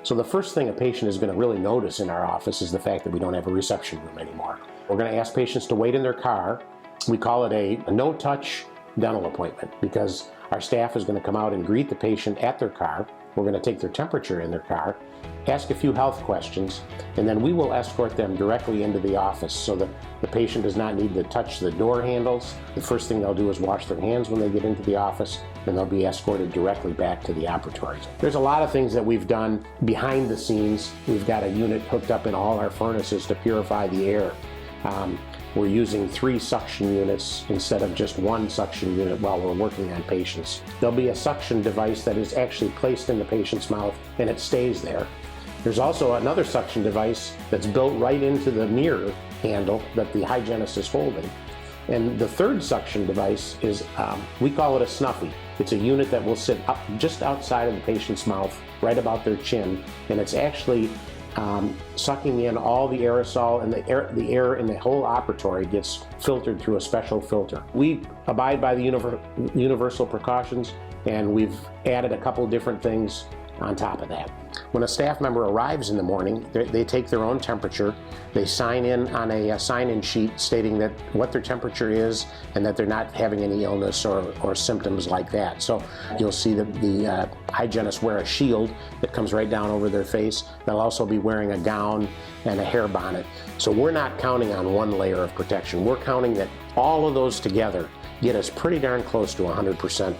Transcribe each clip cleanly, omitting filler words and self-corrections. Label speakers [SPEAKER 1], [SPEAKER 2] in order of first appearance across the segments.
[SPEAKER 1] So the first thing a patient is going to really notice in our office is the fact that we don't have a reception room anymore. We're going to ask patients to wait in their car. We call it a no-touch dental appointment because our staff is going to come out and greet the patient at their car. We're going to take their temperature in their car, ask a few health questions, and then we will escort them directly into the office so that the patient does not need to touch the door handles. The first thing they'll do is wash their hands when they get into the office, and they'll be escorted directly back to the operatories. There's a lot of things that we've done behind the scenes. We've got a unit hooked up in all our furnaces to purify the air. We're using 3 suction units instead of just 1 suction unit while we're working on patients. There'll be a suction device that is actually placed in the patient's mouth and it stays there. There's also another suction device that's built right into the mirror handle that the hygienist is holding. And the third suction device is, we call it a snuffy. It's a unit that will sit up just outside of the patient's mouth, right about their chin, and it's actually sucking in all the aerosol, and the air in the whole operatory gets filtered through a special filter. We abide by the universal precautions, and we've added a couple different things on top of that. When a staff member arrives in the morning, they take their own temperature. They sign in on a sign-in sheet stating that what their temperature is and that they're not having any illness or symptoms like that. So you'll see that the hygienists wear a shield that comes right down over their face. They'll also be wearing a gown and a hair bonnet. So we're not counting on one layer of protection. We're counting that all of those together get us pretty darn close to 100%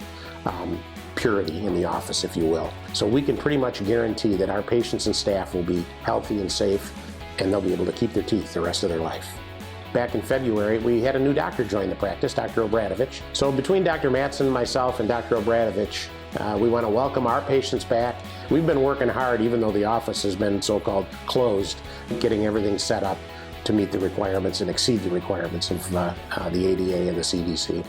[SPEAKER 1] purity in the office, if you will. So we can pretty much guarantee that our patients and staff will be healthy and safe, and they'll be able to keep their teeth the rest of their life. Back in February, we had a new doctor join the practice, Dr. Obradovich. So between Dr. Mattson, myself, and Dr. Obradovich, we want to welcome our patients back. We've been working hard, even though the office has been so-called closed, getting everything set up to meet the requirements and exceed the requirements of the ADA and the CDC.